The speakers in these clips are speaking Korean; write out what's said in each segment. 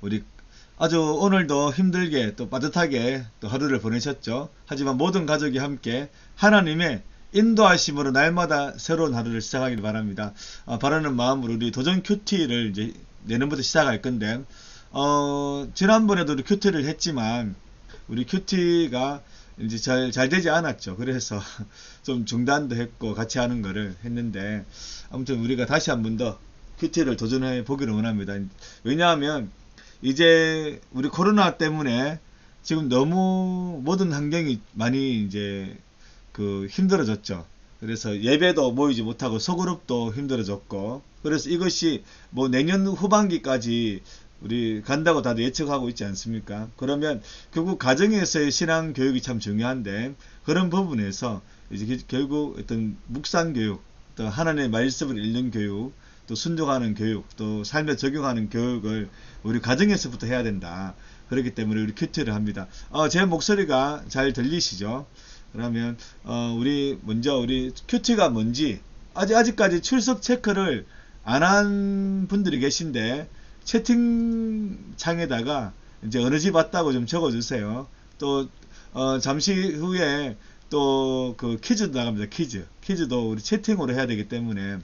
우리 아주 오늘도 힘들게 또 빠듯하게 또 하루를 보내셨죠. 하지만 모든 가족이 함께 하나님의 인도하심으로 날마다 새로운 하루를 시작하길 바랍니다. 바라는 마음으로 우리 도전 큐티를 이제 내년부터 시작할 건데, 지난번에도 우리 큐티를 했지만 우리 큐티가 이제 잘 되지 않았죠. 그래서 좀 중단도 했고 같이 하는 거를 했는데, 아무튼 우리가 다시 한 번 더 큐티를 도전해 보기를 원합니다. 왜냐하면 이제 우리 코로나 때문에 지금 너무 모든 환경이 많이 이제 그 힘들어졌죠. 그래서 예배도 모이지 못하고 소그룹도 힘들어졌고, 그래서 이것이 뭐 내년 후반기까지 우리 간다고 다들 예측하고 있지 않습니까? 그러면 결국 가정에서의 신앙 교육이 참 중요한데, 그런 부분에서 이제 결국 어떤 묵상 교육, 또 하나님의 말씀을 읽는 교육, 또 순종하는 교육, 또 삶에 적용하는 교육을 우리 가정에서부터 해야 된다. 그렇기 때문에 우리 큐티를 합니다. 제 목소리가 잘 들리시죠? 그러면 우리 먼저 우리 큐티가 뭔지 아직까지 출석 체크를 안 한 분들이 계신데, 채팅창에다가 이제 어느 집 왔다고 좀 적어주세요. 또 잠시 후에 또 그 퀴즈도 나갑니다. 퀴즈도 우리 채팅으로 해야 되기 때문에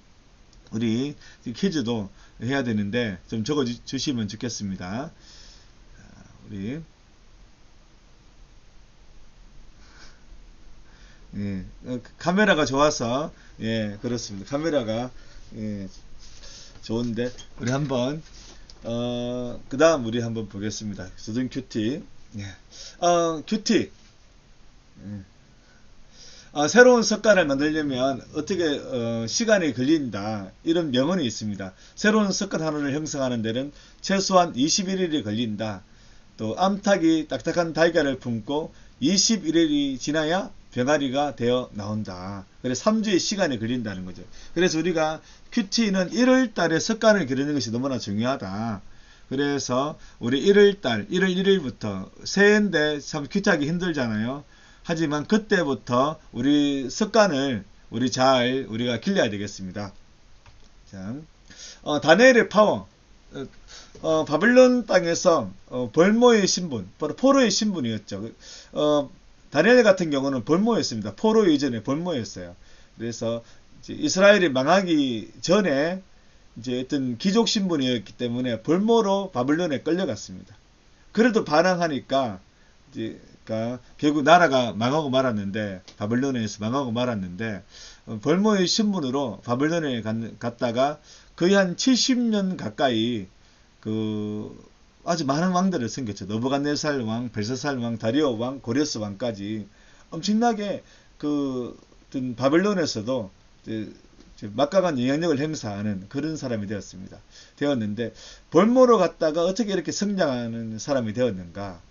우리 퀴즈도 해야 되는데 좀 적어 주시면 좋겠습니다. 우리 예, 카메라가 좋아서, 예, 그렇습니다. 카메라가, 예, 좋은데 우리 한번 그 다음 우리 한번 보겠습니다. 수준 큐티. 예. 큐티. 예. 새로운 습관을 만들려면 어떻게 시간이 걸린다, 이런 명언이 있습니다. 새로운 습관 하나를 형성하는 데는 최소한 21일이 걸린다. 또 암탉이 딱딱한 달걀을 품고 21일이 지나야 병아리가 되어 나온다. 그래서 3주의 시간이 걸린다는 거죠. 그래서 우리가 큐티는 1월 달에 습관을 기르는 것이 너무나 중요하다. 그래서 우리 1월 달, 1월 1일부터 새해인데 참 큐티하기 힘들잖아요. 하지만 그때부터 우리 습관을 우리가 길러야 되겠습니다. 자, 다니엘의 파워. 바빌론 땅에서 벌모의 신분, 바로 포로의 신분이었죠. 다니엘 같은 경우는 벌모였습니다. 포로 이전에 벌모였어요. 그래서 이스라엘이 망하기 전에 이제 어떤 귀족 신분이었기 때문에 벌모로 바빌론에 끌려갔습니다. 그래도 반항하니까 이제 그러니까 결국 나라가 망하고 말았는데, 바빌론에서 망하고 말았는데, 벌모의 신분으로 바빌론에 갔다가 거의 한 70년 가까이 그 아주 많은 왕들을 섬겼죠. 너부갓네살 왕, 벨사살 왕, 다리오 왕, 고레스 왕까지 엄청나게 그 바빌론에서도 이제 막강한 영향력을 행사하는 그런 사람이 되었는데, 벌모로 갔다가 어떻게 이렇게 성장하는 사람이 되었는가?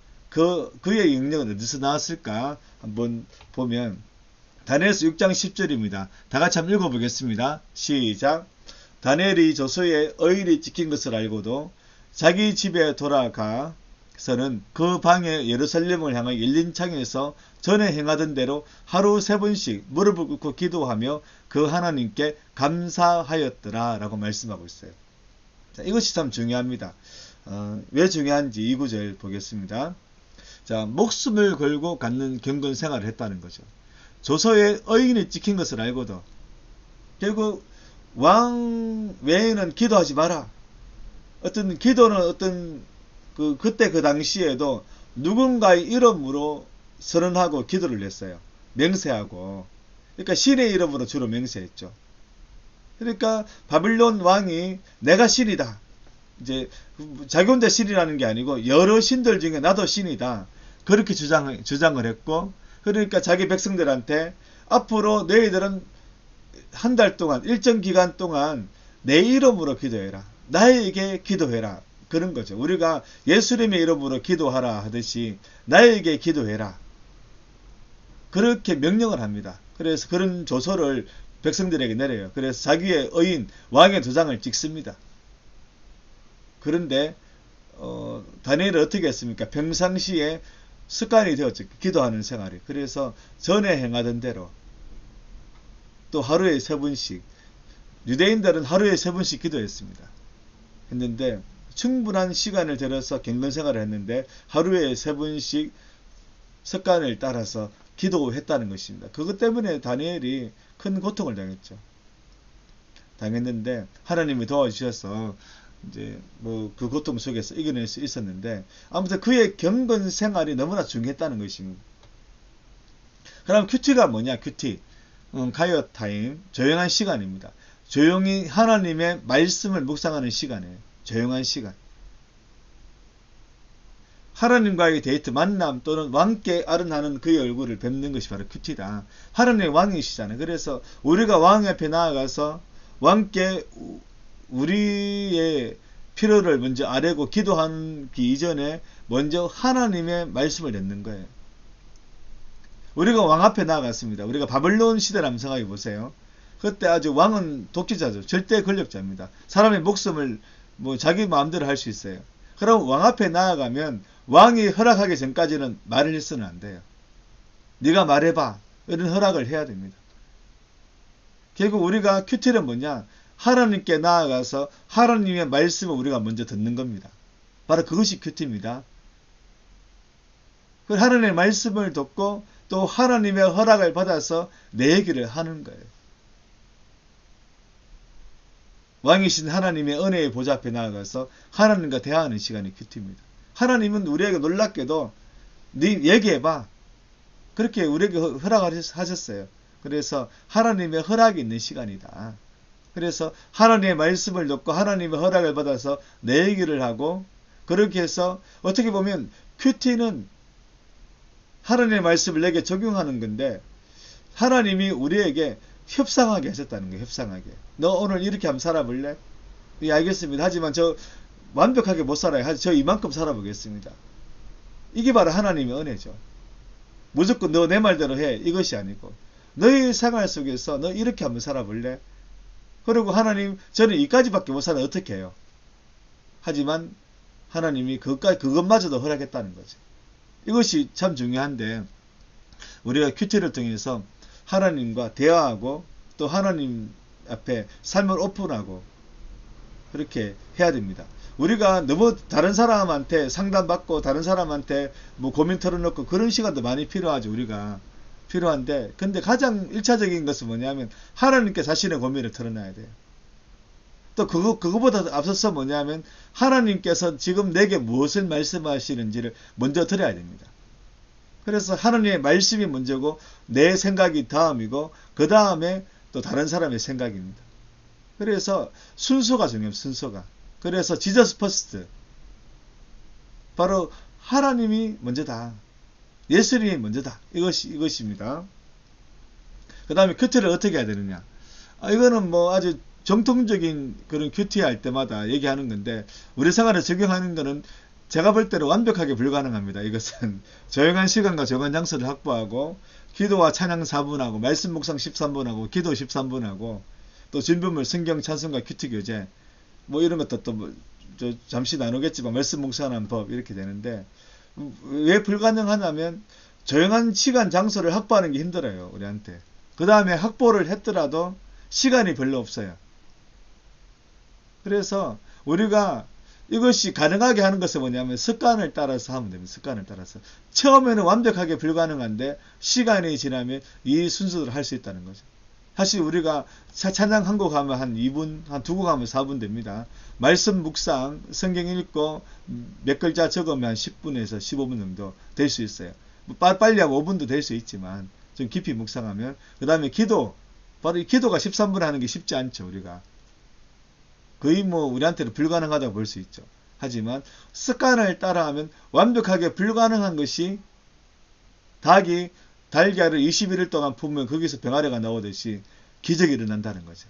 그의 영역은 어디서 나왔을까? 한번 보면 다니엘서 6장 10절입니다. 다 같이 한번 읽어보겠습니다. 시작. 다니엘이 조서에 의인이 찍힌 것을 알고도 자기 집에 돌아가서는 그 방에 예루살렘을 향해 열린 창에서 전에 행하던 대로 하루 3번씩 무릎을 꿇고 기도하며 그 하나님께 감사하였더라 라고 말씀하고 있어요. 자, 이것이 참 중요합니다. 왜 중요한지 이 구절 보겠습니다. 자, 목숨을 걸고 갖는 경건 생활을 했다는 거죠. 조서에 의인이 찍힌 것을 알고도 결국 왕 외에는 기도하지 마라. 어떤 기도는 그때 그 당시에도 누군가의 이름으로 선언하고 기도를 했어요. 명세하고. 그러니까 신의 이름으로 주로 명세했죠. 그러니까 바빌론 왕이 내가 신이다. 이제 자기 혼자 신이라는 게 아니고 여러 신들 중에 나도 신이다. 그렇게 주장을 했고, 그러니까 자기 백성들한테 앞으로 너희들은 한 달 동안, 일정 기간 동안 내 이름으로 기도해라. 나에게 기도해라. 그런 거죠. 우리가 예수님의 이름으로 기도하라 하듯이 나에게 기도해라. 그렇게 명령을 합니다. 그래서 그런 조서를 백성들에게 내려요. 그래서 자기의 의인, 왕의 도장을 찍습니다. 그런데 다니엘은 어떻게 했습니까? 평상시에 습관이 되었죠. 기도하는 생활이. 그래서 전에 행하던 대로 또 하루에 3번씩, 유대인들은 하루에 3번씩 기도했습니다. 했는데 충분한 시간을 들여서 경건 생활을 했는데 하루에 3번씩 습관을 따라서 기도했다는 것입니다. 그것 때문에 다니엘이 큰 고통을 당했는데 하나님이 도와주셔서 이제 뭐 그 고통 속에서 이겨낼 수 있었는데, 아무튼 그의 경건 생활이 너무나 중요했다는 것입니다. 그럼 큐티가 뭐냐? 큐티, 가이어 타임, 조용한 시간입니다. 조용히 하나님의 말씀을 묵상하는 시간이에요. 조용한 시간. 하나님과의 데이트, 만남 또는 왕께 아른하는 그의 얼굴을 뵙는 것이 바로 큐티다. 하나님의 왕이시잖아요. 그래서 우리가 왕 앞에 나아가서 왕께 우리의 필요를 먼저 아뢰고 기도하기 이전에 먼저 하나님의 말씀을 듣는 거예요. 우리가 왕 앞에 나아갔습니다. 우리가 바벨론 시대를 한번 생각해 보세요. 그때 아주 왕은 독재자죠. 절대 권력자입니다. 사람의 목숨을 뭐 자기 마음대로 할 수 있어요. 그럼 왕 앞에 나아가면 왕이 허락하기 전까지는 말을 해서는 안 돼요. 네가 말해봐. 이런 허락을 해야 됩니다. 결국 우리가 큐티는 뭐냐? 하나님께 나아가서 하나님의 말씀을 우리가 먼저 듣는 겁니다. 바로 그것이 큐티입니다. 하나님의 말씀을 듣고 또 하나님의 허락을 받아서 내 얘기를 하는 거예요. 왕이신 하나님의 은혜의 보좌 앞에 나아가서 하나님과 대화하는 시간이 큐티입니다. 하나님은 우리에게 놀랍게도 네 얘기해봐. 그렇게 우리에게 허락을 하셨어요. 그래서 하나님의 허락이 있는 시간이다. 그래서 하나님의 말씀을 듣고 하나님의 허락을 받아서 내 얘기를 하고, 그렇게 해서 어떻게 보면 큐티는 하나님의 말씀을 내게 적용하는 건데 하나님이 우리에게 협상하게 하셨다는 거예요. 협상하게. 너 오늘 이렇게 한번 살아볼래? 예, 알겠습니다. 하지만 저 완벽하게 못 살아요. 저 이만큼 살아보겠습니다. 이게 바로 하나님의 은혜죠. 무조건 너 내 말대로 해. 이것이 아니고 너의 생활 속에서 너 이렇게 한번 살아볼래? 그리고 하나님, 저는 이까지밖에 못 살아 어떻게 해요? 하지만 하나님이 그것마저도 허락했다는 거죠. 이것이 참 중요한데 우리가 큐티를 통해서 하나님과 대화하고 또 하나님 앞에 삶을 오픈하고 그렇게 해야 됩니다. 우리가 너무 다른 사람한테 상담받고 다른 사람한테 뭐 고민 털어놓고 그런 시간도 많이 필요하죠. 우리가 필요한데, 근데 가장 1차적인 것은 뭐냐면 하나님께 자신의 고민을 털어놔야 돼요. 또 그거보다 앞서서 뭐냐면 하나님께서 지금 내게 무엇을 말씀하시는지를 먼저 들어야 됩니다. 그래서 하나님의 말씀이 먼저고 내 생각이 다음이고 그 다음에 또 다른 사람의 생각입니다. 그래서 순서가 중요해요. 순서가. 그래서 지저스 퍼스트, 바로 하나님이 먼저다. 예수님이 먼저다. 이것입니다. 그 다음에 큐티를 어떻게 해야 되느냐. 이거는 뭐 아주 정통적인 그런 큐티 할 때마다 얘기하는 건데 우리 생활에 적용하는 거는 제가 볼 때는 완벽하게 불가능합니다. 이것은 조용한 시간과 조용한 장소를 확보하고 기도와 찬양 4분하고 말씀 묵상 13분하고 기도 13분하고 또 준비물 성경 찬송과 큐티 교재 뭐 이런 것도 또 뭐 잠시 나누겠지만 말씀 묵상하는 법 이렇게 되는데, 왜 불가능하냐면 조용한 시간 장소를 확보하는 게 힘들어요. 우리한테. 그 다음에 확보를 했더라도 시간이 별로 없어요. 그래서 우리가 이것이 가능하게 하는 것은 뭐냐면 습관을 따라서 하면 됩니다. 습관을 따라서. 처음에는 완벽하게 불가능한데 시간이 지나면 이 순서를 할 수 있다는 거죠. 사실 우리가 찬양 한 곡 하면 한 2분, 한 2곡 하면 4분 됩니다. 말씀 묵상, 성경 읽고 몇 글자 적으면 한 10분에서 15분 정도 될 수 있어요. 빨리 하면 5분도 될 수 있지만 좀 깊이 묵상하면. 그 다음에 기도, 바로 이 기도가 13분 하는 게 쉽지 않죠. 우리가 거의 뭐 우리한테는 불가능하다고 볼 수 있죠. 하지만 습관을 따라하면 완벽하게 불가능한 것이 닭이 달걀을 21일 동안 품으면 거기서 병아리가 나오듯이 기적이 일어난다는 거죠.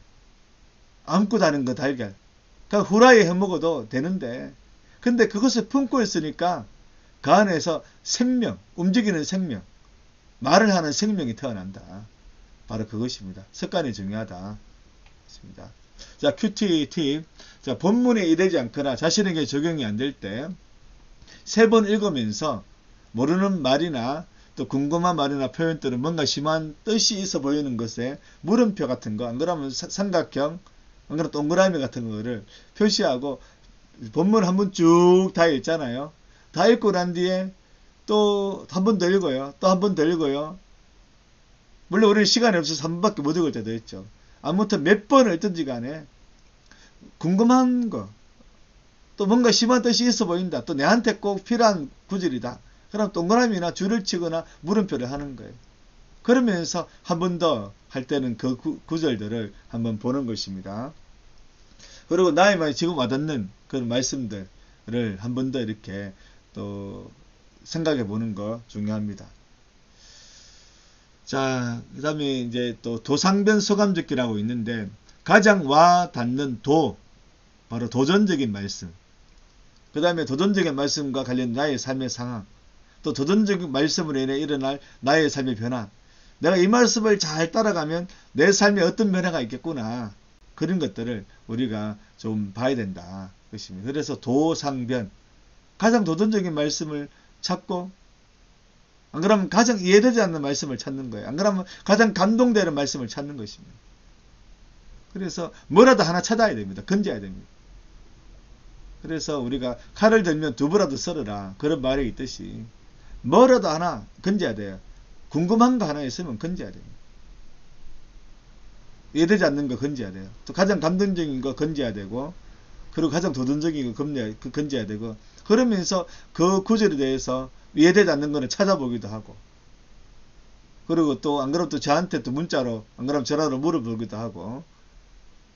안고 다는 거 달걀. 그러니까 후라이 해 먹어도 되는데, 근데 그것을 품고 있으니까 그 안에서 생명, 움직이는 생명, 말을 하는 생명이 태어난다. 바로 그것입니다. 습관이 중요하다. 그렇습니다. 자, 큐티 팁. 자, 본문에 이르지 않거나 자신에게 적용이 안 될 때 3번 읽으면서 모르는 말이나 또 궁금한 말이나 표현들은 뭔가 심한 뜻이 있어 보이는 것에 물음표 같은 거, 안 그러면 삼각형, 안 그러면 동그라미 같은 거를 표시하고 본문 한 번 쭉 다 읽잖아요. 다 읽고 난 뒤에 또 한 번 더 읽어요. 또 한 번 더 읽어요. 물론 우리는 시간이 없어서 한 번밖에 못 읽을 때도 있죠. 아무튼 몇 번을 읽든지 간에 궁금한 거, 또 뭔가 심한 뜻이 있어 보인다. 또 내한테 꼭 필요한 구절이다. 그럼 동그라미나 줄을 치거나 물음표를 하는 거예요. 그러면서 한 번 더 할 때는 그 구절들을 한번 보는 것입니다. 그리고 나의 말이 지금 와닿는 그런 말씀들을 한 번 더 이렇게 또 생각해 보는 거 중요합니다. 자, 그 다음에 이제 또 도상변 소감적기라고 있는데, 가장 와 닿는 바로 도전적인 말씀. 그 다음에 도전적인 말씀과 관련 나의 삶의 상황. 또 도전적인 말씀으로 인해 일어날 나의 삶의 변화. 내가 이 말씀을 잘 따라가면 내 삶에 어떤 변화가 있겠구나. 그런 것들을 우리가 좀 봐야 된다. 그것입니다. 그래서 도상변. 가장 도전적인 말씀을 찾고, 안 그러면 가장 이해되지 않는 말씀을 찾는 거예요. 안 그러면 가장 감동되는 말씀을 찾는 것입니다. 그래서 뭐라도 하나 찾아야 됩니다. 건져야 됩니다. 그래서 우리가 칼을 들면 두부라도 썰어라. 그런 말이 있듯이 뭐라도 하나 건져야 돼요. 궁금한 거 하나 있으면 건져야 됩니다. 이해되지 않는 거 건져야 돼요. 또 가장 감동적인 거 건져야 되고, 그리고 가장 도전적인 거 건져야 되고, 그러면서 그 구절에 대해서 이해되지 않는 거는 찾아보기도 하고, 그리고 또 안 그러면 또 저한테 또 문자로, 안 그러면 전화로 물어보기도 하고,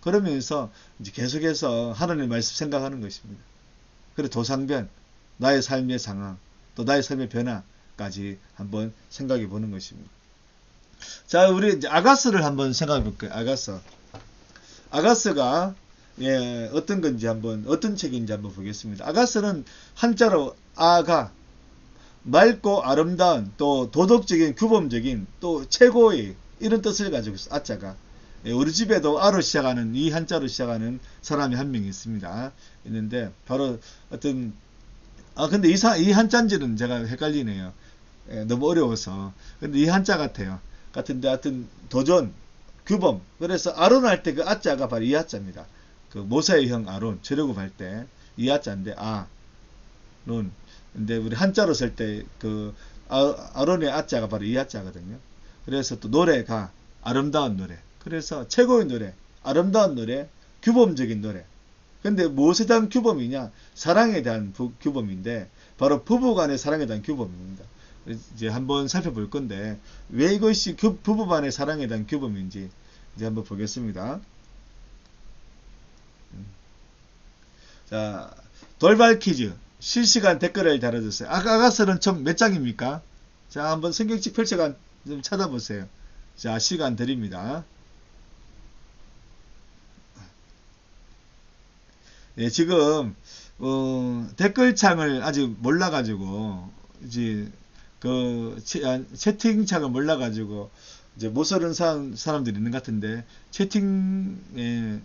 그러면서 이제 계속해서 하나님의 말씀 생각하는 것입니다. 그리고 도상변, 나의 삶의 상황, 또 나의 삶의 변화까지 한번 생각해 보는 것입니다. 자, 우리 이제 아가스를 한번 생각해 볼게요. 아가스가 어떤 건지 어떤 책인지 한번 보겠습니다. 아가스는 한자로 아가, 맑고 아름다운, 또 도덕적인, 규범적인, 또 최고의 이런 뜻을 가지고 있어요. 아자가. 우리 집에도 아로 시작하는, 이 한자로 시작하는 사람이 한 명 있습니다. 있는데 바로 근데 이 한자인지는 제가 헷갈리네요. 너무 어려워서. 근데 이 한자 같은데 하여튼 도전, 규범. 그래서 아론 할 때 그 아자가 바로 이 아자입니다. 그 모세의 형 아론 출애굽할 때 이 아자인데 론. 근데 우리 한자로 쓸 때 그 아론의 아자가 바로 이 아자거든요. 그래서 또 노래가 아름다운 노래. 그래서 최고의 노래, 아름다운 노래, 규범적인 노래. 근데 무엇에 대한 규범이냐? 사랑에 대한 규범인데, 바로 부부간의 사랑에 대한 규범입니다. 이제 한번 살펴볼 건데, 왜 이것이 부부간의 사랑에 대한 규범인지 이제 한번 보겠습니다. 자, 돌발 퀴즈. 실시간 댓글을 달아주세요. 아가서는 총 몇 장입니까? 자, 한번 성경책 펼쳐가 좀 찾아보세요. 자, 시간 드립니다. 예, 지금 댓글창을 아직 몰라가지고 이제 그 채팅창을 몰라가지고 이제 못 쓰는 사람들이 있는 것 같은데, 채팅에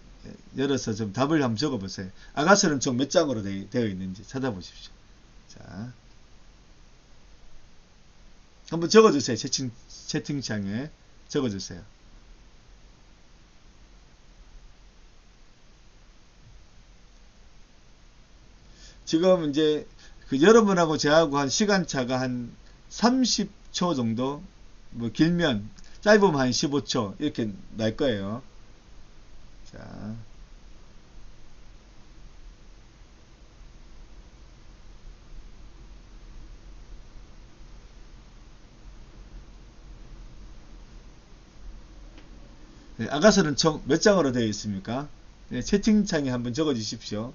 열어서 좀 답을 한번 적어보세요. 아가서는 총 몇 장으로 되어 있는지 찾아보십시오. 자, 한번 적어주세요. 채팅창에 적어주세요. 지금 이제 그 여러분하고 저하고 한 시간차가 한 30초 정도, 뭐 길면 짧으면 한 15초 이렇게 날 거예요. 자, 네, 아가서는 총 몇 장으로 되어 있습니까? 네, 채팅창에 한번 적어 주십시오.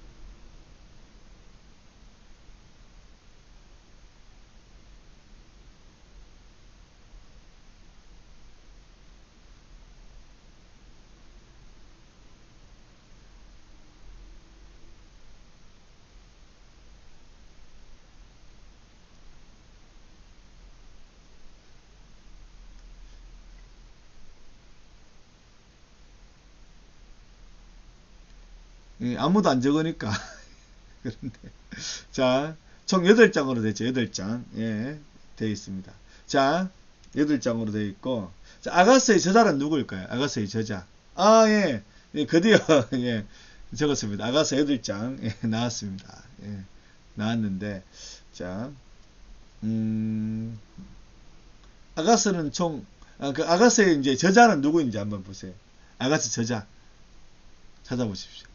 예, 아무도 안 적으니까. 그런데 자, 총 8장으로 됐죠. 8장. 예, 되어 있습니다. 자, 8장으로 되어 있고, 자, 아가서의 저자는 누구일까요? 아가서의 저자. 예. 예, 드디어 예, 적었습니다. 아가서 8장 예, 나왔습니다. 예, 나왔는데 자 아가서는 그 아가서의 이제 저자는 누구인지 한번 보세요. 아가서 저자 찾아보십시오.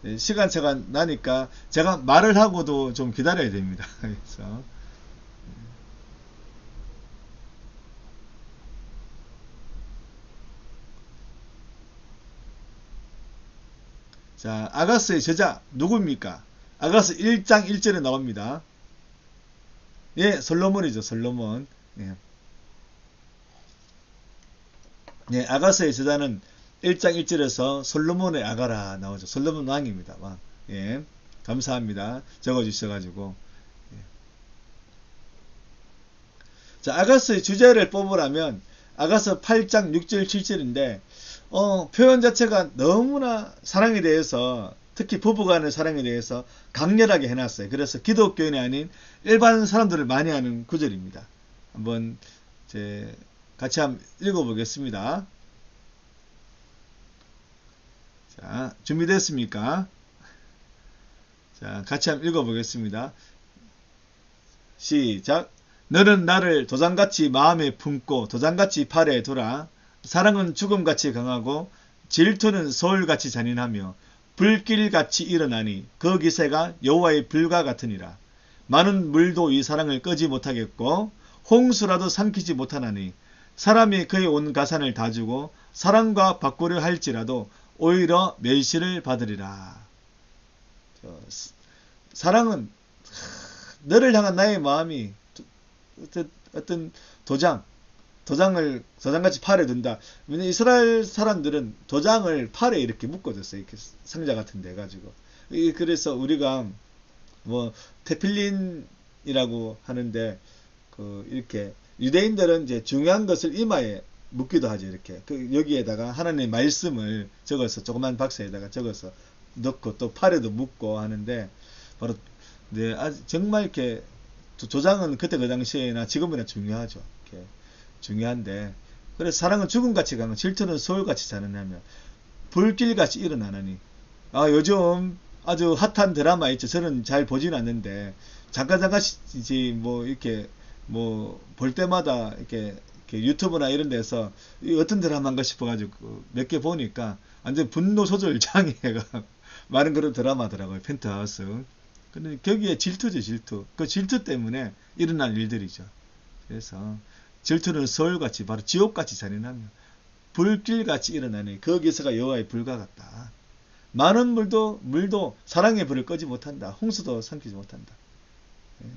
예, 시간차가 나니까 제가 말을 하고도 좀 기다려야 됩니다. 그래서 자, 아가서의 저자 누구입니까? 아가서 1장 1절에 나옵니다. 예, 솔로몬이죠. 솔로몬. 예. 예, 아가서의 저자는 1장 1절에서 솔로몬의 아가라 나오죠. 솔로몬 왕입니다. 왕. 예. 감사합니다. 적어주셔가지고. 예. 자, 아가서의 주제를 뽑으라면 아가서 8장 6절 7절인데 표현 자체가 너무나 사랑에 대해서 특히 부부간의 사랑에 대해서 강렬하게 해놨어요. 그래서 기독교인이 아닌 일반 사람들을 많이 하는 구절입니다. 한번 같이 한번 읽어보겠습니다. 자, 준비됐습니까? 자, 같이 한번 읽어보겠습니다. 시작. 너는 나를 도장같이 마음에 품고 도장같이 팔에 둬라. 사랑은 죽음같이 강하고 질투는 서울같이 잔인하며 불길같이 일어나니 그 기세가 여호와의 불과 같으니라. 많은 물도 이 사랑을 끄지 못하겠고 홍수라도 삼키지 못하나니 사람이 그의 온 가산을 다 주고 사랑과 바꾸려 할지라도 오히려 멸시를 받으리라. 사랑은 너를 향한 나의 마음이 어떤 도장같이 팔에 둔다. 왜냐면 이스라엘 사람들은 도장을 팔에 이렇게 묶어줬어요. 이렇게 상자 같은 데 가지고. 그래서 우리가 뭐 테필린이라고 하는데 이렇게 유대인들은 이제 중요한 것을 이마에 묶기도 하죠. 이렇게 여기에다가 하나님의 말씀을 적어서 조그만 박스에다가 적어서 넣고 또 팔에도 묶고 하는데 바로 정말 이렇게 도장은 그때 그 당시에나 지금이나 중요하죠. 이렇게 중요한데 그래서 사랑은 죽음같이 강하고 질투는 서울같이 잔인하며 불길같이 일어나느니 요즘 아주 핫한 드라마 있죠. 저는 잘 보진 않는데 잠깐씩 뭐 이렇게 뭐 볼 때마다 이렇게 유튜브나 이런 데서 어떤 드라마인가 싶어가지고 몇 개 보니까 완전 분노 조절 장애가 많은 그런 드라마더라고요. 펜트하우스. 근데 거기에 질투죠. 질투. 그 질투 때문에 일어날 일들이죠. 그래서 질투는 서울같이 바로 지옥같이 잔인하며 불길같이 일어나니 거기서가 여호와의 불과 같다. 많은 물도 사랑의 불을 끄지 못한다. 홍수도 삼키지 못한다. 예.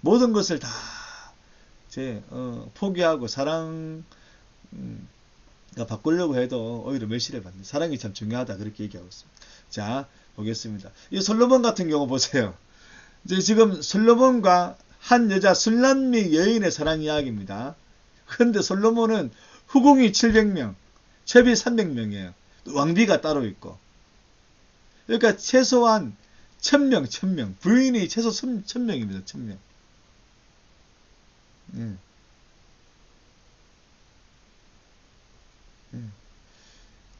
모든 것을 다 포기하고 사랑 바꾸려고 해도 오히려 멸시를 받는 사랑이 참 중요하다. 그렇게 얘기하고 있습니다. 자, 보겠습니다. 이 솔로몬 같은 경우 보세요. 이제 지금 솔로몬과 한 여자 술람미 여인의 사랑 이야기입니다. 그런데 솔로몬은 후궁이 700명, 채비 300명이에요. 왕비가 따로 있고. 그러니까 최소한 1000명. 부인이 최소 1000명입니다. 1000명.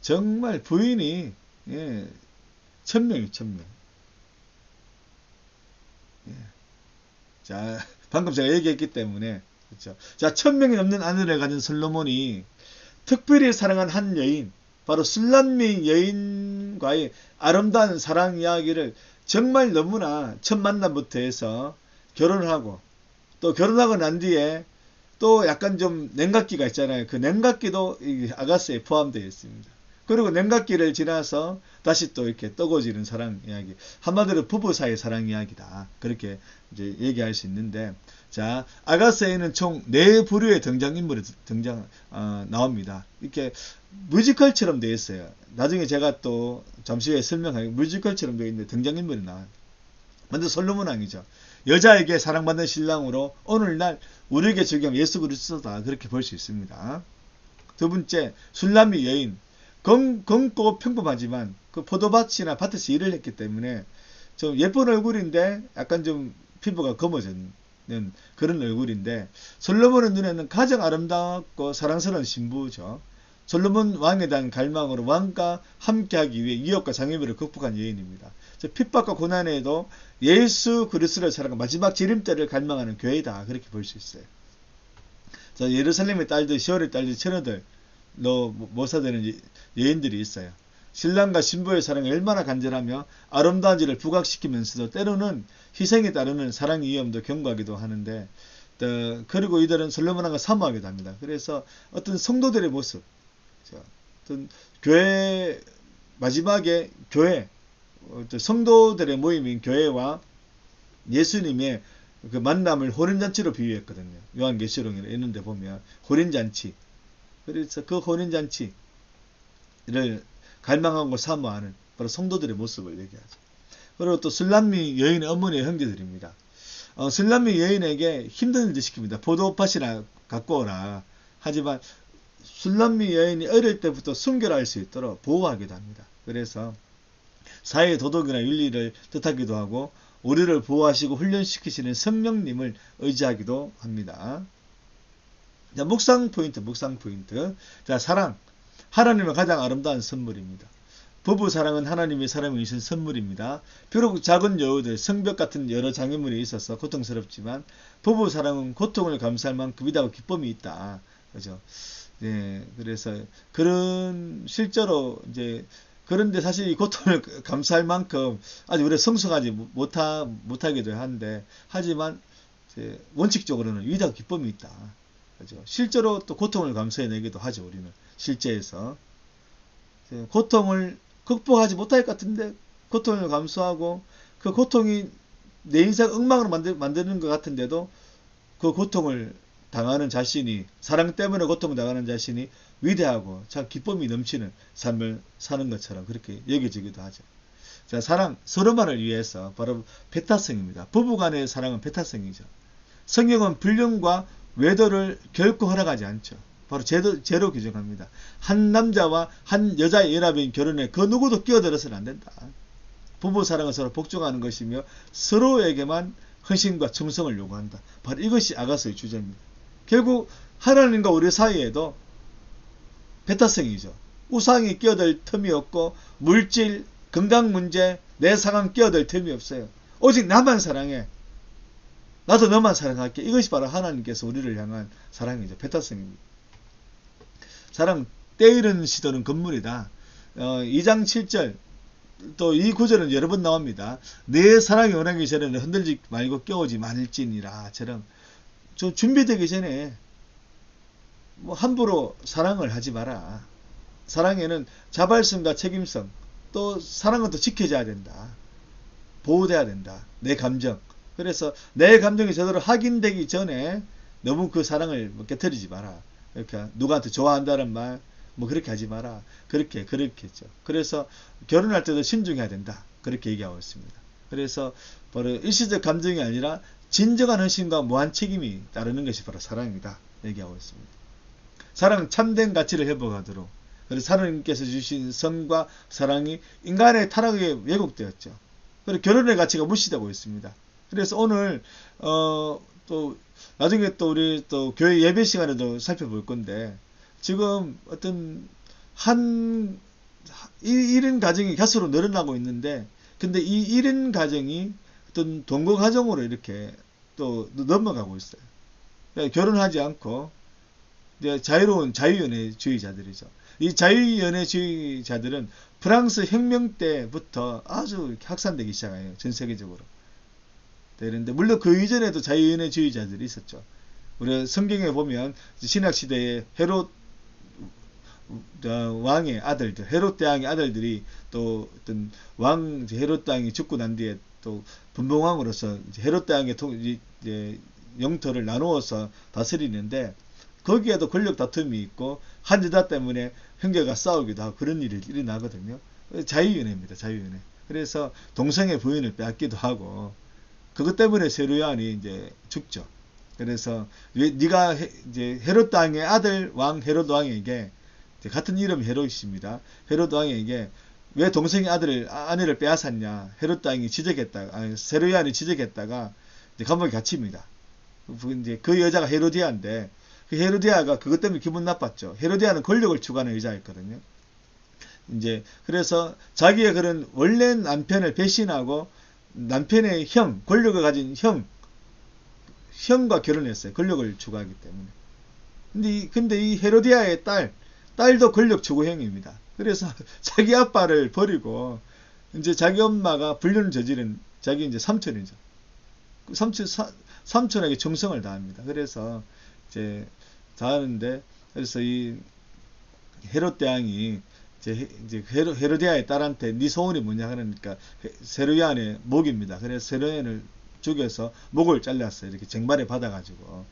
정말 부인이 1000명이 1000명. 자, 방금 제가 얘기했기 때문에 그렇죠. 자, 1000명이 넘는 아내를 가진 솔로몬이 특별히 사랑한 한 여인, 바로 술람미 여인과의 아름다운 사랑 이야기를 정말 너무나 첫 만남부터 해서 결혼을 하고 또 결혼하고 난 뒤에 또 약간 좀 냉각기가 있잖아요. 그 냉각기도 이 아가스에 포함되어 있습니다. 그리고 냉각기를 지나서 다시 또 이렇게 떠고지는 사랑 이야기. 한마디로 부부 사이의 사랑 이야기다. 그렇게 이제 얘기할 수 있는데, 자, 아가스에는 총 4부류의 등장인물이 나옵니다. 이렇게 뮤지컬처럼 되어 있어요. 나중에 제가 또 잠시 후에 설명하기 뮤지컬처럼 되어 있는데 등장인물이 나와요. 먼저 솔로몬 왕이죠. 여자에게 사랑받는 신랑으로 오늘날 우리에게 적용 예수 그리스도다. 그렇게 볼 수 있습니다. 두 번째, 술람미 여인. 검고 평범하지만 그 포도밭이나 밭에서 일을 했기 때문에 좀 예쁜 얼굴인데 약간 좀 피부가 검어진 그런 얼굴인데 솔로몬의 눈에는 가장 아름답고 사랑스러운 신부죠. 솔로몬 왕에 대한 갈망으로 왕과 함께하기 위해 위협과 장애물을 극복한 여인입니다. 핍박과 고난에도 예수 그리스도를 사랑하고 마지막 지름때를 갈망하는 교회다, 그렇게 볼 수 있어요. 자, 예루살렘의 딸들, 시월의 딸들, 처녀들, 모사되는 여인들이 있어요. 신랑과 신부의 사랑이 얼마나 간절하며 아름다운지를 부각시키면서도 때로는 희생에 따르는 사랑의 위험도 경고하기도 하는데, 그리고 이들은 솔로몬 왕을 사모하기도 합니다. 그래서 어떤 성도들의 모습, 어떤 교회, 마지막에 교회, 성도들의 모임인 교회와 예수님의 그 만남을 혼인잔치로 비유했거든요. 요한계시록에 있는데 보면 혼인잔치. 그래서 그 혼인잔치를 갈망하고 사모하는 바로 성도들의 모습을 얘기하죠. 그리고 또 술람미 여인의 어머니의 형제들입니다. 술람미 여인에게 힘든 일도 시킵니다. 포도밭이나 갖고 오라. 하지만 술람미 여인이 어릴 때부터 순결할 수 있도록 보호하기도 합니다. 그래서 사회의 도덕이나 윤리를 뜻하기도 하고 우리를 보호하시고 훈련시키시는 성령님을 의지하기도 합니다. 자, 묵상 포인트. 자, 사랑. 하나님의 가장 아름다운 선물입니다. 부부 사랑은 하나님의 사랑이 주신 선물입니다. 비록 작은 여우들, 성벽 같은 여러 장애물이 있어서 고통스럽지만 부부 사랑은 고통을 감수할 만큼 위대하고 기쁨이 있다. 그죠? 네, 그래서 그런 실제로 이제 그런데 사실 이 고통을 감수할 만큼 아직 우리가 성숙하지 못하기도 한데, 하지만 원칙적으로는 위대하고 기쁨이 있다. 그죠? 실제로 또 고통을 감수해내기도 하죠. 우리는 실제에서 고통을 극복하지 못할 것 같은데 고통을 감수하고 그 고통이 내 인생 엉망으로 만드는 것 같은데도 그 고통을 당하는 자신이, 사랑 때문에 고통을 당하는 자신이 위대하고 참 기쁨이 넘치는 삶을 사는 것처럼 그렇게 여겨지기도 하죠. 자, 사랑, 서로만을 위해서 바로 배타성입니다. 부부간의 사랑은 배타성이죠. 성경은 불륜과 외도를 결코 허락하지 않죠. 바로 죄로 규정합니다. 한 남자와 한 여자의 연합인 결혼에 그 누구도 끼어들어서는 안 된다. 부부 사랑은 서로 복종하는 것이며 서로에게만 헌신과 충성을 요구한다. 바로 이것이 아가서의 주제입니다. 결국 하나님과 우리 사이에도 배타성이죠. 우상이 끼어들 틈이 없고 물질, 건강 문제, 내 상황 끼어들 틈이 없어요. 오직 나만 사랑해. 나도 너만 사랑할게. 이것이 바로 하나님께서 우리를 향한 사랑이죠. 배타성입니다. 사랑, 때이른 시도는 금물이다. 2장 7절 또 이 구절은 여러 번 나옵니다. 내 사랑이 원하기 전에는 흔들지 말고 깨우지 말지니라. 처럼 준비되기 전에 함부로 사랑을 하지 마라. 사랑에는 자발성과 책임성, 또 사랑은 또 지켜져야 된다. 보호돼야 된다. 내 감정. 그래서 내 감정이 제대로 확인되기 전에 너무 그 사랑을 깨트리지 마라. 그러니까 누구한테 좋아한다는 말 그렇게 하지 마라. 그렇게 했죠. 그래서 결혼할 때도 신중해야 된다. 그렇게 얘기하고 있습니다. 그래서 바로 일시적 감정이 아니라 진정한 헌신과 무한 책임이 따르는 것이 바로 사랑이다. 얘기하고 있습니다. 사랑은 참된 가치를 회복하도록. 그래서 하나님께서 주신 성과 사랑이 인간의 타락에 왜곡되었죠. 그리고 결혼의 가치가 무시되고 있습니다. 그래서 오늘 또 나중에 또 우리 또 교회 예배 시간에도 살펴볼 건데, 지금 어떤 1인 가정이 가수로 늘어나고 있는데, 근데 이 1인 가정이 어떤 동거 가정으로 이렇게 또 넘어가고 있어요. 그러니까 결혼하지 않고 자유로운 자유연애주의자들이죠. 이 자유연애주의자들은 프랑스 혁명 때부터 아주 이렇게 확산되기 시작해요. 전 세계적으로. 되는데 물론 그 이전에도 자유연애주의자들이 있었죠. 우리 성경에 보면 신약시대에 헤롯 왕의 아들들, 헤롯 대왕의 아들들이 또 어떤 왕 헤롯 대왕이 죽고 난 뒤에 또 분봉왕으로서 헤롯 대왕의 영토를 나누어서 다스리는데, 거기에도 권력 다툼이 있고 한 여자 때문에 형제가 싸우기도 하고 그런 일이 일어나거든요. 자유연애입니다. 자유연애. 그래서 동성애 부인을 빼앗기도 하고 그것 때문에 세르요한이 이제 죽죠. 그래서 네가 이제 헤롯 왕의 아들 왕 헤롯 왕에게, 같은 이름 헤롯입니다. 헤롯 왕에게 왜 동생의 아내를 빼앗았냐? 헤롯 왕이 세르요한이 지적했다가 이제 감옥에 갇힙니다. 이제 그 여자가 헤로디아인데 그 헤로디아가 그것 때문에 기분 나빴죠. 헤로디아는 권력을 추구하는 여자였거든요. 이제 그래서 자기의 그런 원래 남편을 배신하고 남편의 형, 권력을 가진 형과 결혼했어요. 권력을 추구하기 때문에. 근데 이 헤로디아의 딸도 권력 추구형입니다. 그래서 자기 아빠를 버리고 이제 자기 엄마가 불륜을 저지른 자기 이제 삼촌이죠. 삼촌에게 정성을 다합니다. 그래서 이제 다하는데 그래서 이 헤롯 대왕이 이제 헤로디아의 딸한테 네 소원이 뭐냐 그러니까 세르야의 목입니다. 그래서 세르야를 죽여서 목을 잘랐어요. 이렇게 쟁반에 받아가지고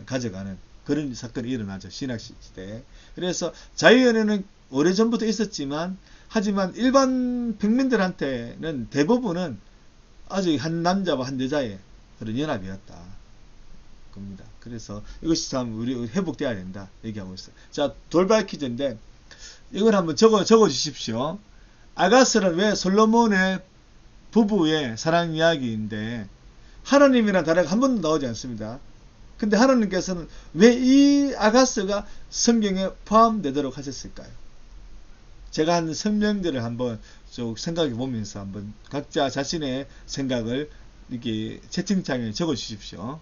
가져가는 그런 사건이 일어나죠. 신약 시대에. 그래서 자유연애는 오래전부터 있었지만 하지만 일반 평민들한테는 대부분은 아주 한 남자와 한 여자의 그런 연합이었다 겁니다. 그래서 이것이 참 우리 회복돼야 된다 얘기하고 있어요. 자, 돌발 퀴즈인데 이걸 한번 적어 주십시오. 아가스는 왜 솔로몬의 부부의 사랑 이야기인데 하나님이란 단어가 한 번도 나오지 않습니다. 근데 하나님께서는 왜 이 아가스가 성경에 포함되도록 하셨을까요? 제가 한 설명들을 한번 쭉 생각해 보면서 한번 각자 자신의 생각을 이렇게 채팅창에 적어 주십시오.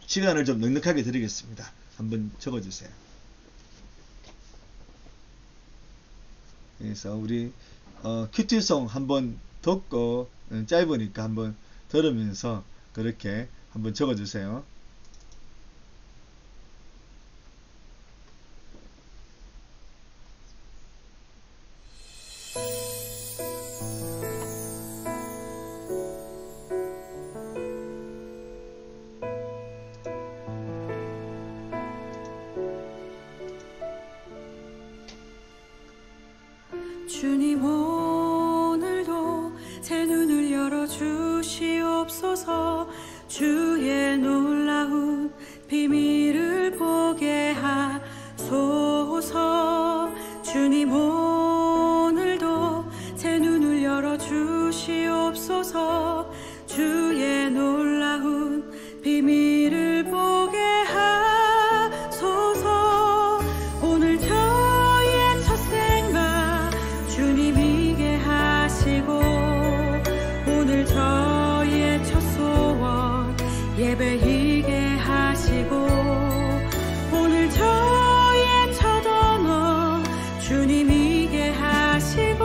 시간을 좀 넉넉하게 드리겠습니다. 한번 적어 주세요. 그래서 우리 큐티송 한번 듣고 짧으니까 한번 들으면서 그렇게 한번 적어 주세요. 주님 오늘도 제 눈을 열어주시옵소서. 주의 놀라운 비밀을 보게 하소서. 주님 오늘도 제 눈을 열어주시옵소서. 주의 놀라운 비밀을 보게 하소서. 오늘 저의 첫 생각 주님이게 하시고 오늘 저의 첫 소원 예배이게 하시고 오늘 저의 첫 언어 주님이게 하시고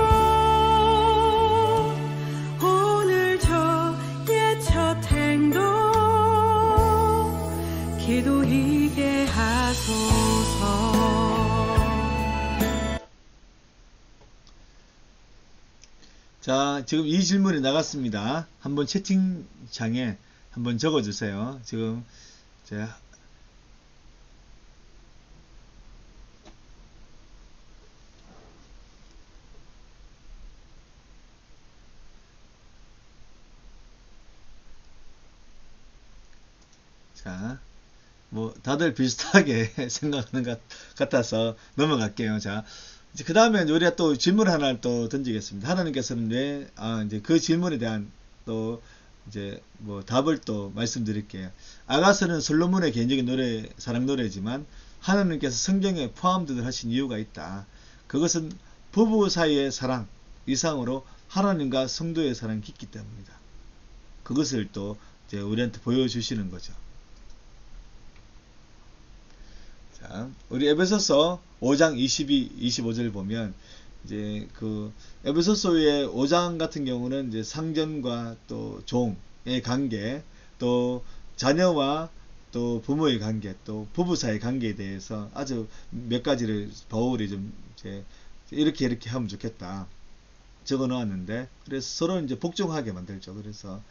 오늘 저의 첫 행동 기도이게 하소서. 자, 지금 이 질문이 나갔습니다. 한번 채팅창에 한번 적어주세요. 지금 제가 자, 뭐 다들 비슷하게 생각하는 것 같아서 넘어갈게요. 자, 그 다음에 우리가 또 질문 하나를 또 던지겠습니다. 하나님께서는 왜, 이제 그 질문에 대한 또, 이제 뭐 답을 또 말씀드릴게요. 아가스는 솔로몬의 개인적인 노래, 사랑 노래지만 하나님께서 성경에 포함되도록 하신 이유가 있다. 그것은 부부 사이의 사랑 이상으로 하나님과 성도의 사랑이 깊기 때문이다. 그것을 또 이제 우리한테 보여주시는 거죠. 자, 우리 에베소서 5장 22, 25절 보면 이제 그 에베소서의 5장 같은 경우는 이제 상전과 또 종의 관계, 또 자녀와 또 부모의 관계, 또 부부 사이의 관계에 대해서 아주 몇 가지를 바울이 좀 이제 이렇게 하면 좋겠다 적어 놓았는데, 그래서 서로 이제 복종하게 만들죠. 그래서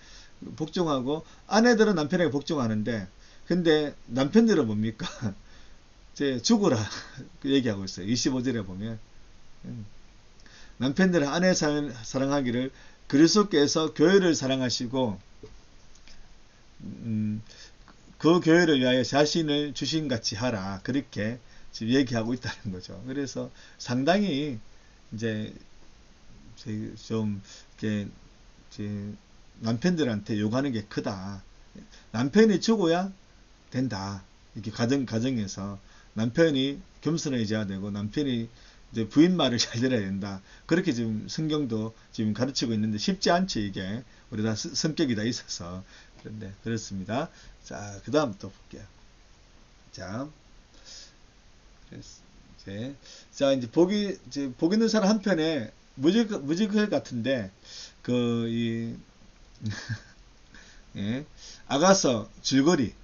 복종하고 아내들은 남편에게 복종하는데, 근데 남편들은 뭡니까? 죽으라 얘기하고 있어요. 25절에 보면 남편들은 아내 사랑하기를 그리스도께서 교회를 사랑하시고 그 교회를 위하여 자신을 주신 같이 하라, 그렇게 지금 얘기하고 있다는 거죠. 그래서 상당히 이제 좀 이렇게 남편들한테 요구하는 게 크다. 남편이 죽어야 된다. 이렇게 가정에서 남편이 겸손해져야 되고 남편이 이제 부인 말을 잘 들어야 된다. 그렇게 지금 성경도 지금 가르치고 있는데 쉽지 않죠, 이게. 우리 다 성격이 다 있어서. 그런데 그렇습니다. 자, 그 다음 또 볼게요. 자, 이제 복 있는 사람 한편에 무지글 같은데 예, 아가서 줄거리를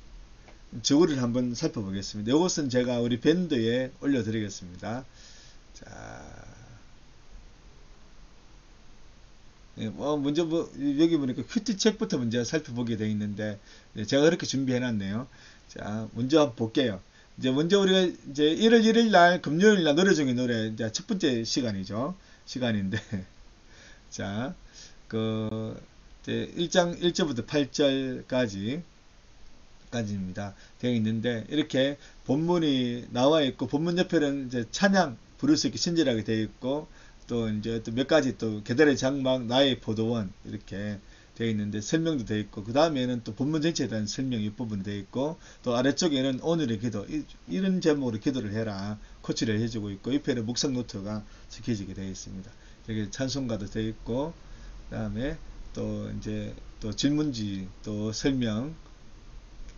한번 살펴보겠습니다. 이것은 제가 우리 밴드에 올려드리겠습니다. 자, 예, 먼저 여기 보니까 큐티 책부터 먼저 살펴보게 되어 있는데 제가 그렇게 준비해 놨네요. 자, 먼저 한번 볼게요. 이제 먼저 우리가 이제 1월 1일 날 금요일 날 노래 중에 노래 이제 첫 번째 시간인데 자, 이제 1장 1절부터 8절까지입니다. 되어 있는데 이렇게 본문이 나와 있고 본문 옆에는 이제 찬양 부를 수 있게 친절하게 되어 있고 또 이제 또 몇 가지 또 계달의 장막 나의 포도원 이렇게 되어 있는데 설명도 되어 있고 그 다음에는 또 본문 전체에 대한 설명 윗부분 되어 있고 또 아래쪽에는 오늘의 기도 이런 제목으로 기도를 해라 코치를 해주고 있고 옆에는 묵상 노트가 적혀지게 되어 있습니다. 여기 찬송가도 되어 있고 그 다음에 또 이제 또 질문지 또 설명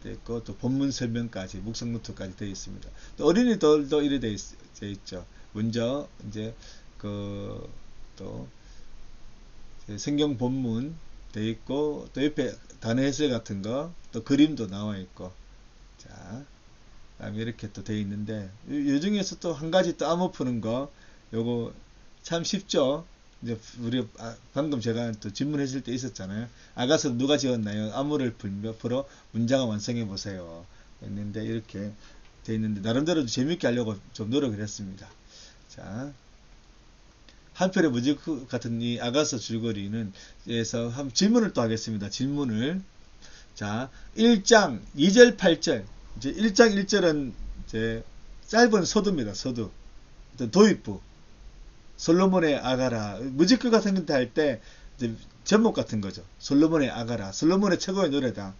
되어 있고 또 본문 설명까지 묵상 노트까지 되어 있습니다. 또 어린이들도 이래 되어 있죠. 먼저 이제 또 성경 본문 되어 있고 또 옆에 단어 해설 같은 거 또 그림도 나와 있고 자 다음에 이렇게 또 되어 있는데 이 중에서 또 한 가지 또 암호 푸는 거 요거 참 쉽죠. 이제 우리 방금 제가 또 질문했을 때 있었잖아요. 아가서 누가 지었나요? 암호를 풀어 문장을 완성해 보세요. 했는데 이렇게 되어 있는데 나름대로 재밌게 하려고 좀 노력을 했습니다. 자. 한편의 무지 같은 이 아가서 줄거리는 에서 한번 질문을 또 하겠습니다. 질문을. 자, 1장 2절 8절. 이제 1장 1절은 이제 짧은 서두입니다. 서두. 도입부. 솔로몬의 아가라. 무지크 같은 거 할 때 제목 같은 거죠. 솔로몬의 아가라. 솔로몬의 최고의 노래다.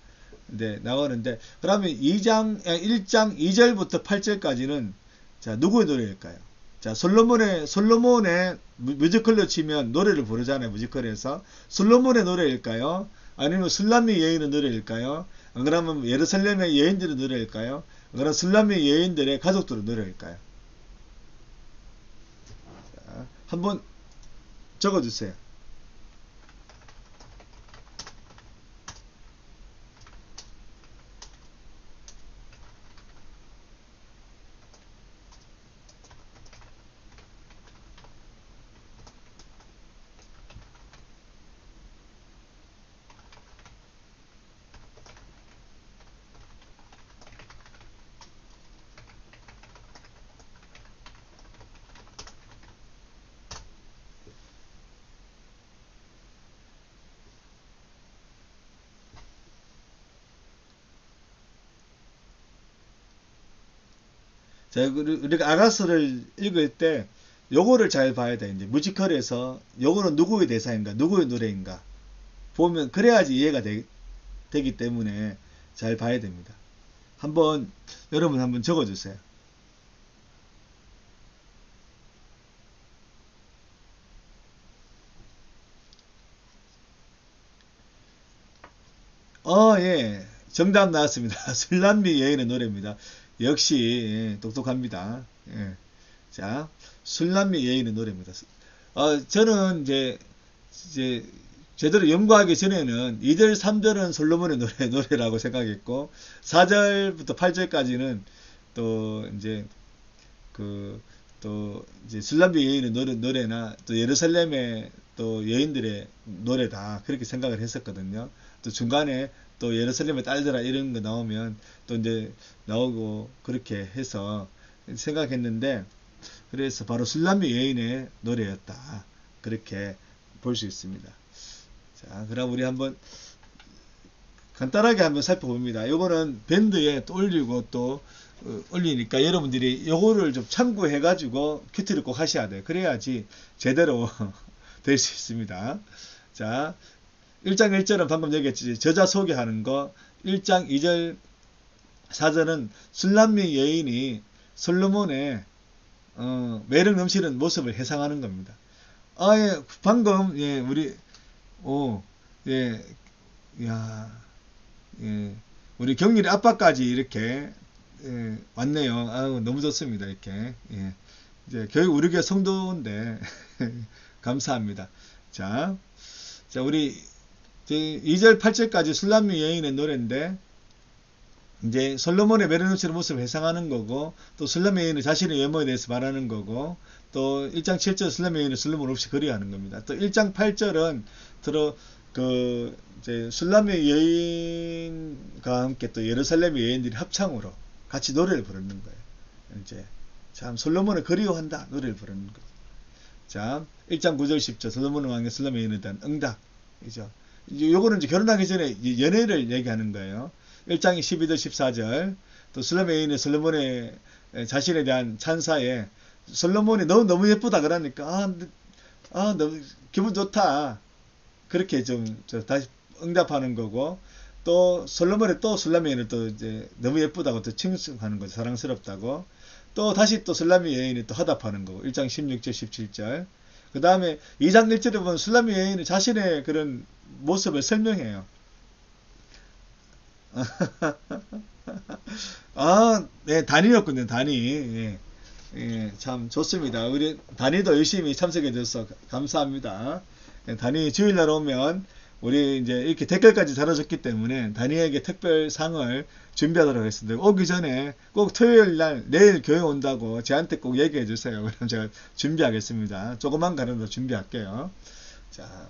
네, 나오는데 그러면 1장 2절부터 8절까지는 자, 누구의 노래일까요? 자, 솔로몬의 뮤지컬로 치면 노래를 부르잖아요. 뮤지컬에서. 솔로몬의 노래일까요? 아니면 술람미 여인의 노래일까요? 안 그러면 예루살렘의 여인들의 노래일까요? 안 그러면 술람미 여인들의 가족들의 노래일까요? 자, 한번 적어주세요. 자, 우리가 아가서를 읽을 때 요거를 잘 봐야 돼. 이제 뮤지컬에서 요거는 누구의 대사인가, 누구의 노래인가 보면 그래야지 이해가 되기 때문에 잘 봐야 됩니다. 여러분 한번 적어주세요. 예. 정답 나왔습니다. 술람미 여인의 노래입니다. 역시 똑똑합니다. 예. 자, 술람미 여인의 노래입니다. 저는 이제 제대로 연구하기 전에는 2절, 3절은 솔로몬의 노래라고 생각했고 4절부터 8절까지는 또 이제 술람미 여인의 노래나 또 예루살렘의 또 여인들의 노래다 그렇게 생각을 했었거든요. 또 중간에 또 예루살렘의 딸들아 이런 거 나오면 또 이제 나오고 그렇게 해서 생각했는데 그래서 바로 술람미 여인의 노래였다 그렇게 볼 수 있습니다. 자, 그럼 우리 한번 간단하게 한번 살펴봅니다. 요거는 밴드에 또 올리고 또 올리니까 여러분들이 요거를 좀 참고해 가지고 큐티를 꼭 하셔야 돼요. 그래야지 제대로 될 수 있습니다. 자, 1장 1절은 방금 얘기했지. 저자 소개하는 거. 1장 2절 4절은 술람미 여인이 솔로몬의 매력 넘치는 모습을 해상하는 겁니다. 예, 방금 예, 우리 우리 경렬이 아빠까지 이렇게 왔네요. 아유, 너무 좋습니다. 이렇게 이제 교육 우리 교회 성도인데 감사합니다. 자, 우리 2절 8절까지 술람미 여인의 노래인데 이제 솔로몬의 매력 넘치는 모습을 해상하는 거고, 또 술람미 여인은 자신의 외모에 대해서 말하는 거고, 또 1장 7절 술람미 여인은 솔로몬 없이 거리하는 겁니다. 또 1장 8절은 이제 술람미 여인과 함께 또 예루살렘의 여인들이 합창으로 같이 노래를 부르는 거예요. 이제 참 솔로몬을 그리워한다 노래를 부르는 거죠. 자, 1장 9절 10절 솔로몬 왕의 술람미 여인에 대한 응답이죠. 요거는 이제 결혼하기 전에 연애를 얘기하는 거예요. 1장 12절 14절 또 술람미 여인의 솔로몬의 자신에 대한 찬사에 솔로몬이 너무 예쁘다 그러니까 너무 기분 좋다 그렇게 좀 다시 응답하는 거고, 또 솔로몬이 또 술람미 여인을 또 이제 너무 예쁘다고 또 칭송하는 거죠. 사랑스럽다고. 또 다시 또 술람미 여인이 또 화답하는 거고. 1장 16절 17절. 그 다음에 2장 1절에 보면 술람미 여인이 자신의 그런 모습을 설명해요. 네, 단이였군요. 단이. 참 좋습니다. 우리 단이도 열심히 참석해 주셔서 감사합니다. 단이 주일날 오면 우리 이제 이렇게 댓글까지 달아줬기 때문에 단이에게 특별상을 준비하도록 하겠습니다. 오기 전에 꼭 토요일날 내일 교회 온다고 저한테 꼭 얘기해 주세요. 그럼 제가 준비하겠습니다. 조그만 가름도 준비할게요. 자,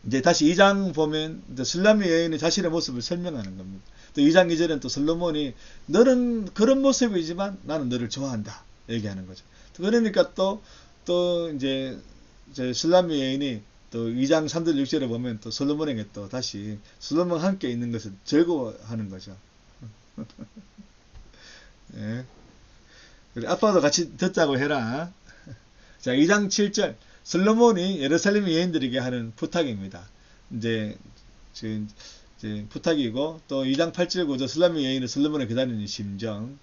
이제 다시 2장 보면 술람미 여인이 자신의 모습을 설명하는 겁니다. 또 2장 2절은 또 솔로몬이 너는 그런 모습이지만 나는 너를 좋아한다 얘기하는 거죠. 그러니까 또 이제 술람미 여인이 또 2장 3절 6절에 보면 또 솔로몬에게 또 다시 솔로몬과 함께 있는 것을 즐거워하는 거죠. 예. 그래, 아빠도 같이 듣자고 해라. 자, 2장 7절 솔로몬이 예루살렘 여인들에게 하는 부탁입니다. 이제 부탁이고, 또 2장 8절 9절 술람미 여인은 솔로몬을 기다리는 심정.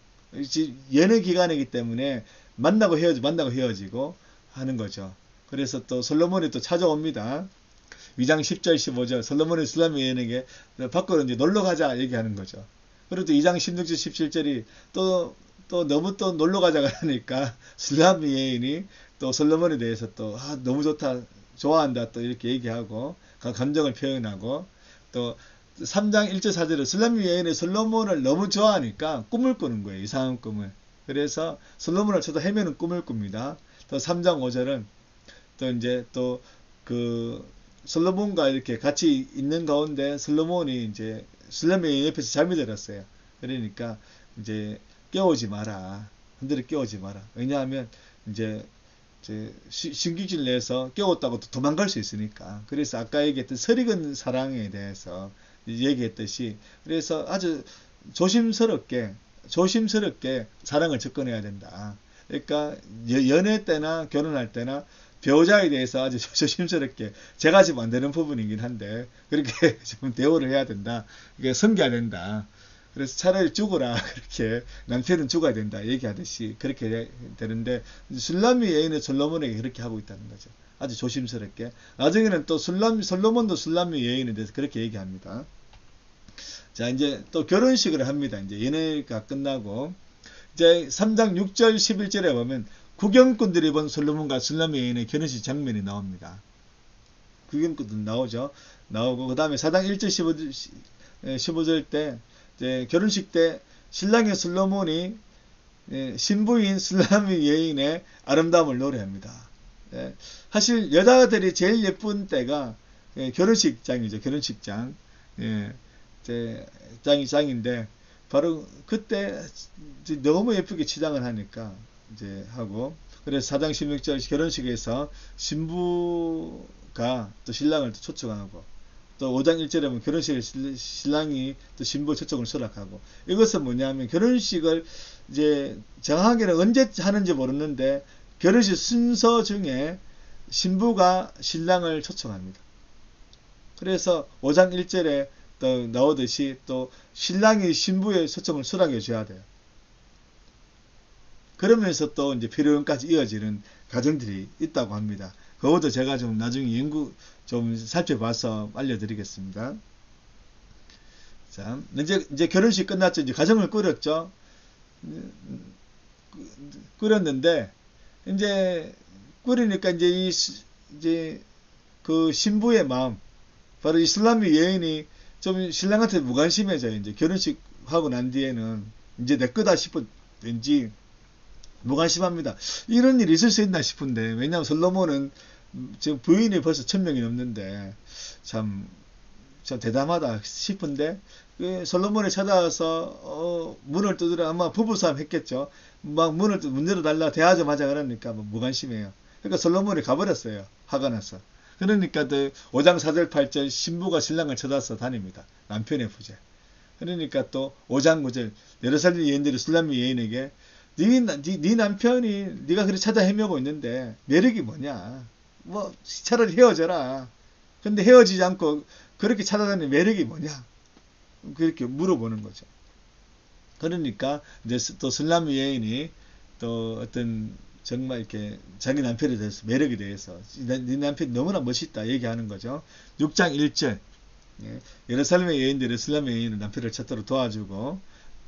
연애 기간이기 때문에 만나고 헤어지고 하는 거죠. 그래서 또 솔로몬이 또 찾아옵니다. 2장 10절 15절 솔로몬이 술람미 여인에게 밖으로 이제 놀러 가자 얘기하는 거죠. 그리고 또 2장 16절 17절이 또 너무 또 놀러 가자 그러니까 술람미 여인이 또 솔로몬에 대해서 또 너무 좋다 좋아한다 또 이렇게 얘기하고 감정을 표현하고, 또 3장 1절 4절에 술람미 여인이 솔로몬을 너무 좋아하니까 꿈을 꾸는 거예요. 이상한 꿈을. 그래서 솔로몬을 쳐도 헤매는 꿈을 꿉니다. 또 3장 5절은 또 이제 솔로몬과 이렇게 같이 있는 가운데 솔로몬이 이제 술람미 여인 옆에서 잠이 들었어요. 그러니까 이제 깨우지 마라. 흔들어 깨우지 마라. 왜냐하면 이제 신경질 내서 깨웠다고 도망갈 수 있으니까. 그래서 아까 얘기했던 설익은 사랑에 대해서 얘기했듯이, 그래서 아주 조심스럽게 사랑을 접근해야 된다. 그러니까 연애 때나 결혼할 때나 배우자에 대해서 아주 조심스럽게, 제가 지금 안 되는 부분이긴 한데 그렇게 좀 대우를 해야 된다. 이게 섬겨야 된다. 그래서 차라리 죽어라, 그렇게 남편은 죽어야 된다 얘기하듯이 그렇게 되는데, 술람미 여인은 솔로몬에게 그렇게 하고 있다는 거죠. 아주 조심스럽게. 나중에는 또 솔로몬도 술람미 여인에 대해서 그렇게 얘기합니다. 자, 이제 또 결혼식을 합니다. 이제 연애가 끝나고 이제 3장 6절 11절에 보면 구경꾼들이 본 솔로몬과 술람미 여인의 결혼식 장면이 나옵니다. 구경꾼들 나오죠. 나오고 그 다음에 4장 1절 15절 때 이제 결혼식 때 신랑의 솔로몬이 신부인 술람미 여인의 아름다움을 노래합니다. 사실 여자들이 제일 예쁜 때가 결혼식장이죠. 결혼식장. 짱인데 바로 그때 너무 예쁘게 치장을 하니까 이제 하고, 그래서 4장 16절 결혼식에서 신부가 또 신랑을 또 초청하고 또 5장 1절에 보면 결혼식에 신랑이 또 신부 초청을 수락하고, 이것은 뭐냐면 결혼식을 이제 정확하게는 언제 하는지 모르는데 결혼식 순서 중에 신부가 신랑을 초청합니다. 그래서 5장 1절에 또 나오듯이 또 신랑이 신부의 초청을 수락해 줘야 돼요. 그러면서 또 이제 피로연까지 이어지는 과정들이 있다고 합니다. 그것도 제가 좀 나중에 연구 좀 살펴봐서 알려드리겠습니다. 자, 이제 결혼식 끝났죠. 이제 가정을 꾸렸죠. 꾸렸는데, 이제 꾸리니까 이제 그 신부의 마음, 바로 이슬람의 여인이 좀 신랑한테 무관심해져요. 이제 결혼식 하고 난 뒤에는 이제 내 거다 싶어 왠지 무관심합니다. 이런 일이 있을 수 있나 싶은데, 왜냐하면 솔로몬은 지금 부인이 벌써 1000명이 넘는데 참 대담하다 싶은데, 그 솔로몬이 찾아와서 문을 두드려, 아마 부부싸움 했겠죠. 막 문 열어달라 대화 좀 하자 그러니까 뭐 무관심해요. 그러니까 솔로몬이 가버렸어요. 화가 나서. 그러니까 5장 4절 8절 신부가 신랑을 찾아서 다닙니다. 남편의 부재. 그러니까 또 5장 9절 예루살렘 여인들이 술람미 여인에게 네 남편이 네가 그렇게 찾아 헤매고 있는데 매력이 뭐냐? 뭐 차라리 헤어져라. 근데 헤어지지 않고 그렇게 찾아다니는 매력이 뭐냐? 그렇게 물어보는 거죠. 그러니까 이제 또 술람미 여인이 또 어떤 정말 이렇게 자기 남편에 대해서 매력에 대해서 네 남편이 너무나 멋있다 얘기하는 거죠. 6장 1절 예루살렘의 여인들이 술람미 여인은 남편을 찾도록 도와주고,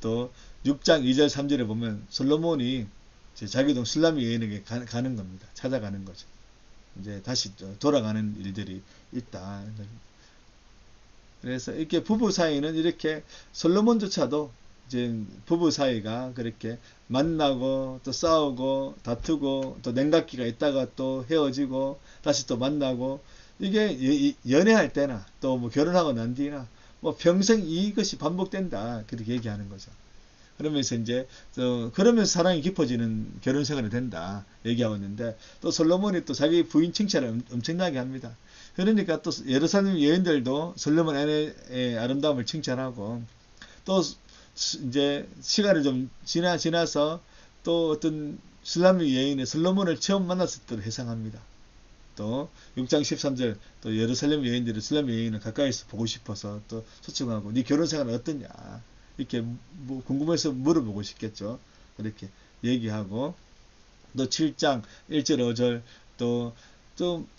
또 6장 2절 3절에 보면 솔로몬이 자기 동 술람미 여인에게 가는 겁니다. 찾아가는 거죠. 이제 다시 돌아가는 일들이 있다. 그래서 이렇게 부부 사이는 이렇게 솔로몬조차도 이제 부부 사이가 그렇게 만나고 또 싸우고 다투고 또 냉각기가 있다가 또 헤어지고 다시 또 만나고, 이게 연애할 때나 또 뭐 결혼하고 난 뒤나 뭐 평생 이것이 반복된다, 그렇게 얘기하는 거죠. 그러면서 이제 그러면서 사랑이 깊어지는 결혼 생활이 된다 얘기하고 있는데, 또 솔로몬이 또 자기 부인 칭찬을 엄청나게 합니다. 그러니까 또 예루살렘 여인들도 솔로몬 아내의 아름다움을 칭찬하고, 또 이제 시간이 좀 지나서 또 어떤 술람미 여인의 솔로몬을 처음 만났을 때로 회상합니다. 또 6장 13절 또 예루살렘 여인들이 술람미 여인을 가까이서 보고 싶어서 또 초청하고 네 결혼 생활은 어떠냐 이렇게 뭐 궁금해서 물어보고 싶겠죠. 그렇게 얘기하고, 또 7장 1절 5절 또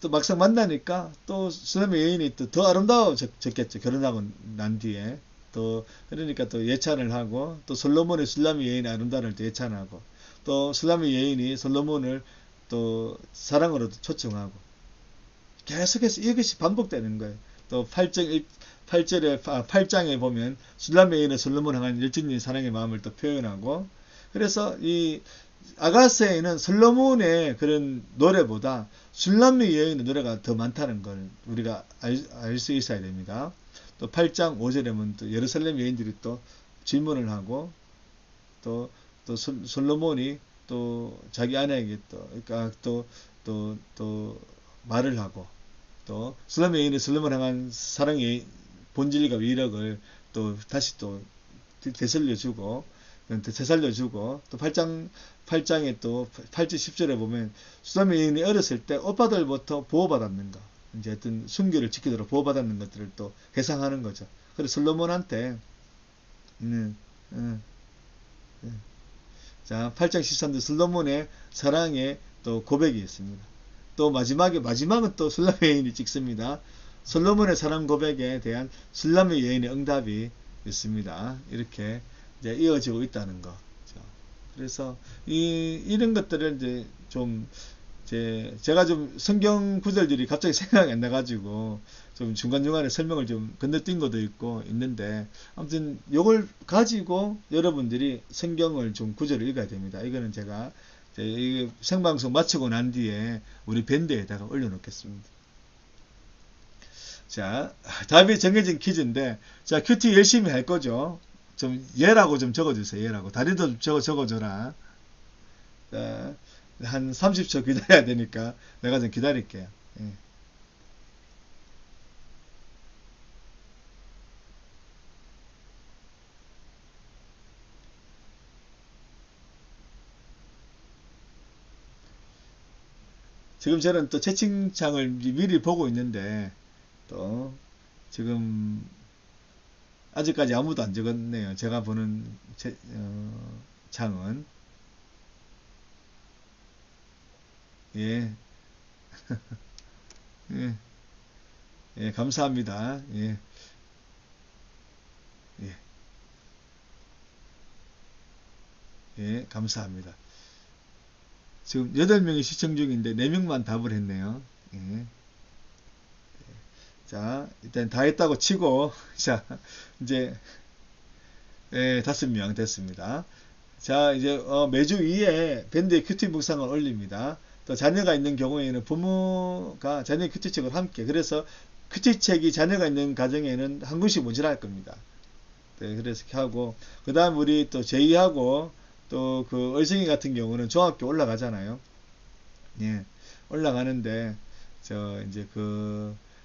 막상 만나니까 또 술람미 여인이 또 더 아름다워졌겠죠. 결혼하고 난 뒤에. 또 그러니까 또 예찬을 하고, 또 솔로몬의 술람미 여인의 아름다움을 또 예찬하고, 또 술람미 여인이 솔로몬을 또 사랑으로도 초청하고, 계속해서 이것이 반복되는 거예요. 또 8장에 보면 술람미 여인은 솔로몬을 향한 열정적인 사랑의 마음을 또 표현하고, 그래서 이 아가스에는 솔로몬의 그런 노래보다 술람미 여인의 노래가 더 많다는 걸 우리가 알 수 있어야 됩니다. 또 8장 5절에 보면 또 예루살렘 여인들이 또 질문을 하고, 또 솔로몬이 또 자기 아내에게 또 말을 하고, 또 술람 여인의 솔로몬을 향한 사랑의 본질과 위력을 또 다시 또 되살려주고, 또 8장에 또 8절 10절에 보면 술람 여인이 어렸을 때 오빠들부터 보호받았는 거, 이제 어떤 순교를 지키도록 보호받았는 것들을 또 회상하는 거죠. 그래서 솔로몬한테 자 8장 13절 솔로몬의 사랑의 또 고백이 있습니다. 또 마지막은 또 술람의 여인이 찍습니다. 솔로몬의 사랑 고백에 대한 술람의 여인의 응답이 있습니다. 이렇게 이제 이어지고 있다는 거. 그래서 이런 것들을 이제 좀 제가 좀 성경 구절들이 갑자기 생각이 안 나가지고 좀 중간중간에 설명을 좀 건너뛴 것도 있는데, 아무튼 이걸 가지고 여러분들이 성경을 좀 구절을 읽어야 됩니다. 이거는 제가 이 생방송 마치고 난 뒤에 우리 밴드에다가 올려놓겠습니다. 자, 답이 정해진 퀴즈인데, 자, 큐티 열심히 할 거죠. 좀 예라고 좀 적어주세요. 예라고. 다리도 적어줘라. 자, 한 30초 기다려야 되니까 내가 좀 기다릴게요. 예. 지금 저는 또 채팅창을 미리 보고 있는데, 또, 지금, 아직까지 아무도 안 적었네요. 제가 보는 창은. 예. 예. 예, 감사합니다. 예. 예. 예, 감사합니다. 지금 8명이 시청 중인데 4명만 답을 했네요. 예. 자, 일단 다 했다고 치고, 자, 이제, 예, 5명 됐습니다. 자, 이제, 매주 2회 밴드의 큐티 묵상을 올립니다. 또 자녀가 있는 경우에는 부모가 자녀의 큐티책을 함께, 그래서 큐티책이 자녀가 있는 가정에는 한 권씩 모자랄 겁니다. 네, 그래서 이렇게 하고, 그 다음 우리 또 제2하고, 또 그 얼성이 같은 경우는 중학교 올라가잖아요. 예, 올라가는데, 이제